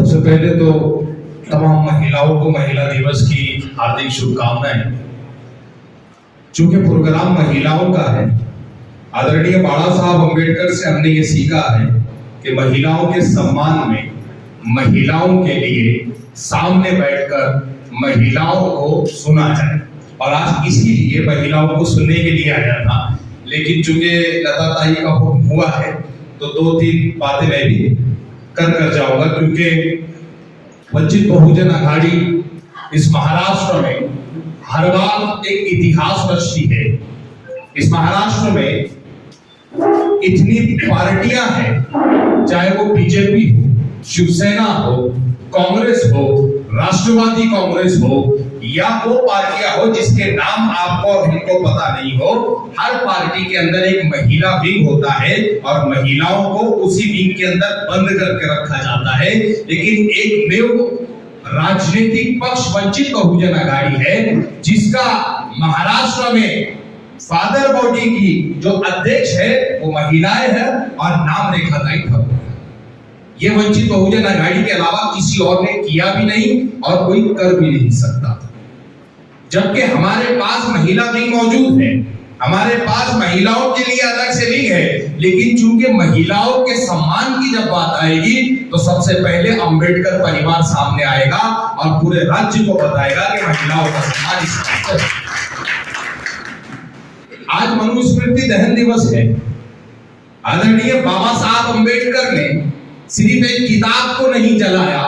सबसे पहले तो तमाम महिलाओं को महिला दिवस की हार्दिक शुभकामनाएं। चूंकि प्रोग्राम महिलाओं का है, आदरणीय बाला साहब अम्बेडकर से हमने ये सीखा है कि महिलाओं के सम्मान में महिलाओं के लिए सामने बैठकर महिलाओं को सुना जाए, और आज इसीलिए महिलाओं को सुनने के लिए आया था। लेकिन चूंकि लता ताई का हुक्म हुआ है तो 2-3 बातें मैं भी कर जाऊंगा, क्योंकि वंचित बहुजन अघाड़ी इस महाराष्ट्र में हर बार एक इतिहास रचती है। इस महाराष्ट्र में इतनी पार्टियां हैं, चाहे वो बीजेपी हो, शिवसेना हो, कांग्रेस हो, राष्ट्रवादी कांग्रेस हो, या वो पार्टियां हो जिसके नाम आपको और हमको पता नहीं हो, हर पार्टी के अंदर एक महिला विंग होता है और महिलाओं को उसी विंग के अंदर बंद करके रखा जाता है। लेकिन एक राजनीतिक पक्ष वंचित बहुजन अघाड़ी है, जिसका महाराष्ट्र में फादर बॉडी की जो अध्यक्ष है वो महिलाएं है और नाम रेखा ताई ठाकुर। ये वंचित बहुजन अघाड़ी के अलावा किसी और ने किया भी नहीं और कोई कर भी नहीं सकता। जबकि हमारे पास महिला विंग मौजूद है, हमारे पास महिलाओं के लिए अलग से विंग है, लेकिन चूंकि महिलाओं के सम्मान की जब बात आएगी तो सबसे पहले अंबेडकर परिवार सामने आएगा और पूरे राज्य को बताएगा कि महिलाओं का सम्मान इस तरह है। आज मनुस्मृति दहन दिवस है। आदरणीय बाबा साहब अंबेडकर ने सिर्फ एक किताब को नहीं जलाया,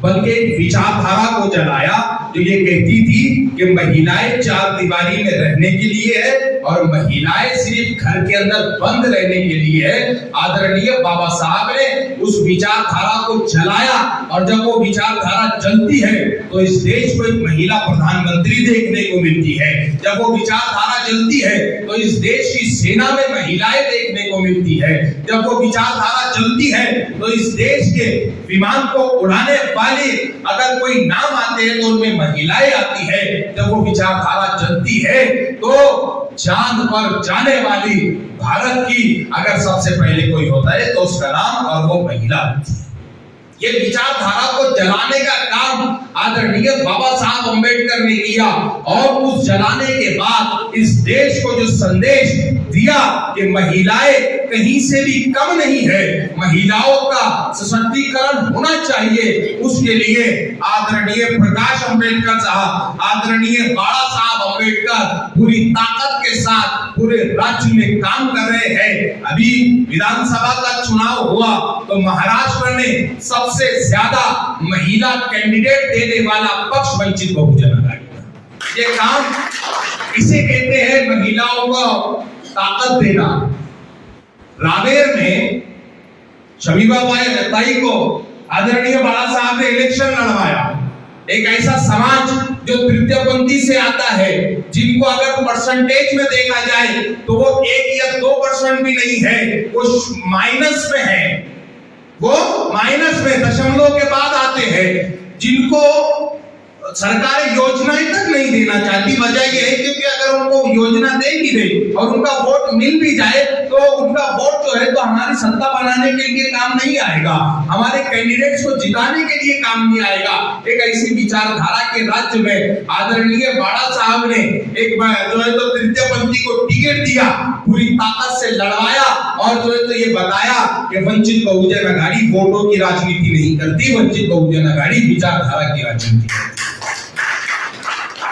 बल्कि एक विचारधारा को जलाया जो ये कहती थी कि महिलाएं चार दीवारी में रहने के लिए है और महिलाएं सिर्फ घर के अंदर बंद रहने के लिए है। आदरणीय बाबा साहब ने उस विचारधारा को जलाया, और जब वो विचारधारा जलती है तो इस देश को एक महिला प्रधानमंत्री देखने को मिलती है। जब वो विचारधारा जलती है तो इस देश की सेना में महिलाएं देखने को मिलती है। जब वो विचारधारा जलती है तो इस देश के विमान को उड़ाने वाले अगर कोई नाम आते हैं तो उनमें महिलाएं आती है। जब वो विचारधारा चलती है तो चांद पर जाने वाली भारत की अगर सबसे पहले कोई होता है तो उसका नाम और वो महिला होती है। ये विचारधारा को जलाने का काम आदरणीय बाबा साहब अंबेडकर ने किया, और उस जलाने के बाद इस देश को जो संदेश दिया कि महिलाएं कहीं से भी कम नहीं है, महिलाओं का सशक्तिकरण होना चाहिए, उसके लिए आदरणीय प्रकाश अंबेडकर साहब, आदरणीय बाला साहब अंबेडकर पूरी ताकत के साथ पूरे राज्य में काम कर रहे हैं। अभी विधानसभा का चुनाव हुआ तो महाराष्ट्र में सबसे ज्यादा महिला कैंडिडेट देने वाला पक्ष वंचित बहुजन अघाड़ी। ये काम इसे कहते हैं महिलाओं को ताकत देना। रावेर में शमीबाबाई ताई को आदरणीय बाला साहब ने इलेक्शन लड़वाया। एक ऐसा समाज जो तृतीयपंथी से आता है, जिनको अगर परसेंटेज में देखा जाए तो वो 1 या 2% भी नहीं है, वो माइनस में है, वो माइनस में दशमलव के बाद आते हैं, जिनको सरकार योजनाएं तक नहीं देना चाहती। वजह यह है क्योंकि अगर उनको योजना दे भी दे और उनका वोट मिल भी जाए तो उनका वोट जो है तो हमारी सत्ता बनाने के लिए काम नहीं आएगा, हमारे कैंडिडेट्स को जिताने के लिए काम नहीं आएगा। एक ऐसी विचारधारा के राज्य में आदरणीय बाला साहब ने एक जो है तो तृतीयपंथी को टिकट दिया, पूरी ताकत से लड़वाया, और जो है तो ये बताया कि वंचित बहुजन अघाड़ी वोटों की राजनीति नहीं करती, वंचित बहुजन अघाड़ी विचारधारा की राजनीति करती।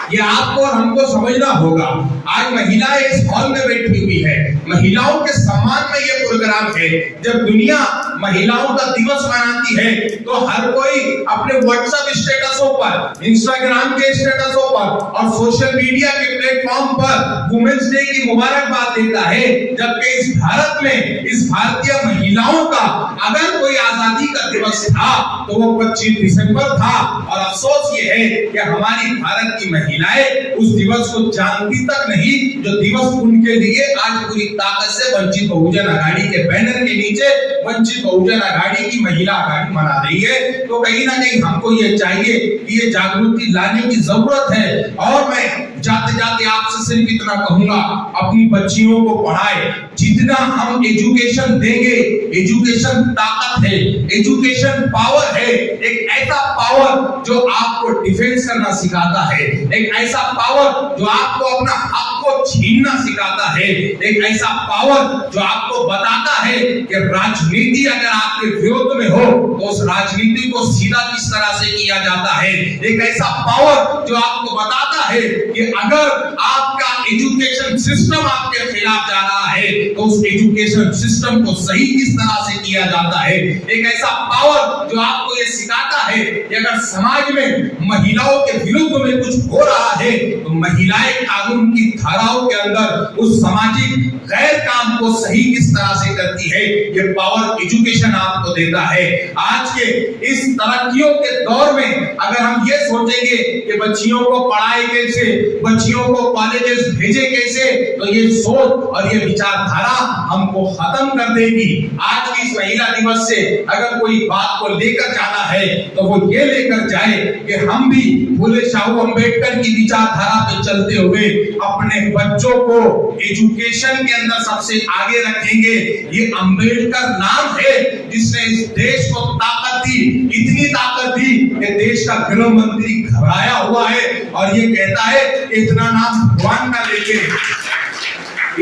ये आपको और हमको समझना होगा। आज महिलाएं इस हॉल में बैठी हुई है, महिलाओं के सम्मान में ये प्रोग्राम है। जब दुनिया महिलाओं का दिवस मनाती है तो हर कोई अपने व्हाट्सएप स्टेटसों पर, इंस्टाग्राम के स्टेटसों पर और सोशल मीडिया के प्लेटफॉर्म पर वुमेन्स डे की मुबारकबाद देता है, जबकि इस भारत में इस भारतीय महिलाओं का अगर कोई आजादी का दिवस था तो वो 25 दिसंबर था। और अफसोस ये है कि हमारी भारत की महिलाएं उस दिवस को जानती तक नहीं, जो दिवस उनके लिए आज पूरी ताकत से वंचित बहुजन अघाड़ी के बैनर के नीचे वंचित बहुजन अघाड़ी की महिला अघाड़ी मना रही है। तो कहीं ना कहीं हमको ये चाहिए कि ये जागृति लाने की जरूरत है। और मैं जाते जाते आपसे सिर्फ इतना कहूंगा, अपनी बच्चियों को पढ़ाए। जितना हम एजुकेशन देंगे, एजुकेशन ताकत है, एजुकेशन पावर है। एक ऐसा पावर जो आपको डिफेंस करना सिखाता है, एक ऐसा पावर जो आपको अपना हक को छीनना सिखाता है, एक ऐसा पावर जो आपको बताता है कि राजनीति अगर आपके विरोध में हो तो उस राजनीति को सीधा किस तरह से किया जाता है। एक ऐसा पावर जो आपको बताता है कि अगर आपका एजुकेशन सिस्टम आपके खिलाफ जा रहा है तो उस एजुकेशन सिस्टम को सही किस तरह से किया जाता है। एक ऐसा पावर जो आपको ये सिखाता है कि अगर समाज में महिलाओं के विरुद्ध में कुछ हो रहा है तो महिलाएं कानून की धाराओं के अंदर उस सामाजिक गैर काम को सही किस तरह से करती है, ये पावर एजुकेशन आपको देता है। आज के इस तरक्कियों के दौर में अगर हम ये सोचेंगे कि बच्चियों को पढ़ाए कैसे, बच्चियों को कॉलेजेस भेजे कैसे, तो ये सोच और ये विचारधारा हमको खत्म कर देगी। आज की इस महिला दिवस से अगर कोई बात को लेकर जाना है तो वो ये लेकर जाए कि हम भी फूले शाहू अंबेडकर की विचारधारा पे चलते हुए अपने बच्चों को एजुकेशन के अंदर सबसे आगे रखेंगे। ये अंबेडकर नाम है जिसने इस देश को ताकत दी, इतनी ताकत दी कि देश का गृह मंत्री घबराया हुआ है और ये कहता है इतना नाम भगवान का लेके,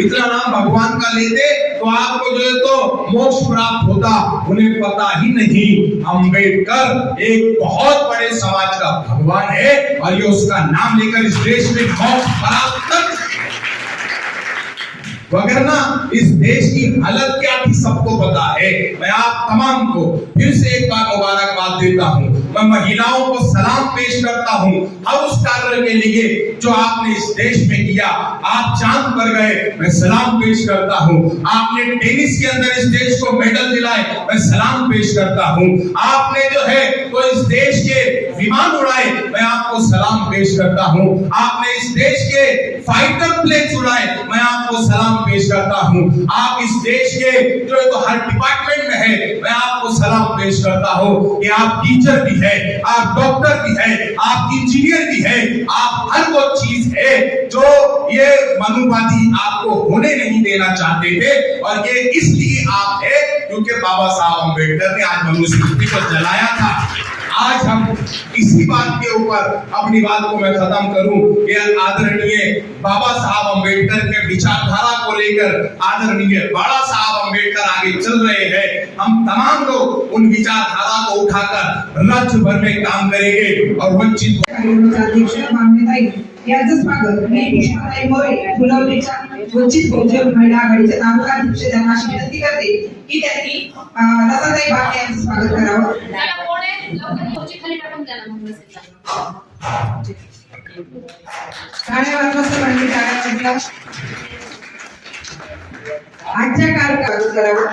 इतना नाम भगवान का लेते तो आपको जो है तो मोक्ष प्राप्त होता। उन्हें पता ही नहीं अंबेडकर एक बहुत बड़े समाज का भगवान है और ये उसका नाम लेकर इस देश में मोक्ष प्राप्त कर। वगरना इस देश की हालत क्या थी सबको पता है। मैं आप तमाम को फिर से एक बार मुबारकबाद देता हूँ। मैं महिलाओं को सलाम पेश करता हूँ हर उस कार्य के लिए जो आपने इस देश में किया। आप चांद पर गए, मैं सलाम पेश करता हूँ। आपने टेनिस के अंदर इस देश को मेडल दिलाए, मैं सलाम पेश करता हूँ। आपने जो है तो इस देश के विमान उड़ाए, मैं आपको सलाम पेश करता हूँ। आपने इस देश के फाइटर प्लेन उड़ाए, मैं आपको सलाम पेश करता हूँ। आप इस देश के जो है तो हर डिपार्टमेंट में है, मैं आपको सलाम पेश करता हूँ कि आप टीचर भी है, आप डॉक्टर भी है, आप इंजीनियर भी है, आप हर वो चीज है जो ये मनुवादी आपको होने नहीं देना चाहते थे। और ये इसलिए आप है क्योंकि बाबा साहब अम्बेडकर ने आज मनुस्मृति को जलाया था। आज हम इसी बात के ऊपर अपनी बात को मैं खत्म करूं कि आदरणीय बाबा साहब अम्बेडकर के विचारधारा को लेकर आदरणीय बाला साहब अम्बेडकर आगे चल रहे हैं। हम तमाम लोग उन विचारधारा को उठाकर राज्य भर में काम करेंगे और वंचित याचं स्वागत मी पुष्पाताई मोरे फुलवलीच्या वंचित बहुजन महिला आघाडीच्या तालुका अध्यक्ष त्यांना अशी विनंती करते की त्यांनी लताताई बागे यांचं स्वागत करावं। टाळ्या वाजवा सर्वांनी टाळ्या वाजवा। आजच्या कार्यक्रमात करावं।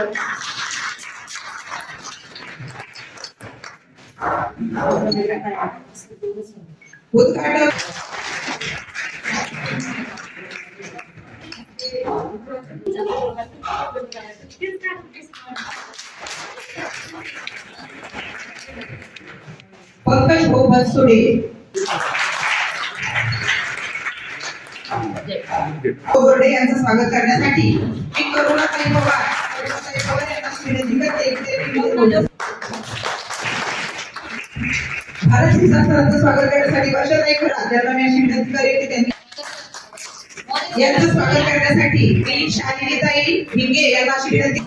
उद्घाटन पंकज बनसोडे बोर्डे यांचं स्वागत करण्यासाठी मी करुणाताई पवार यांना विनंती करते। भारत शासनाचं स्वागत करण्यासाठी वर्षाताई खरात यांना मी अशी विनंती करेन की त्यांनी यांचं स्वागत करण्यासाठी मी शालिनीताई भिंगे यांना अशी विनंती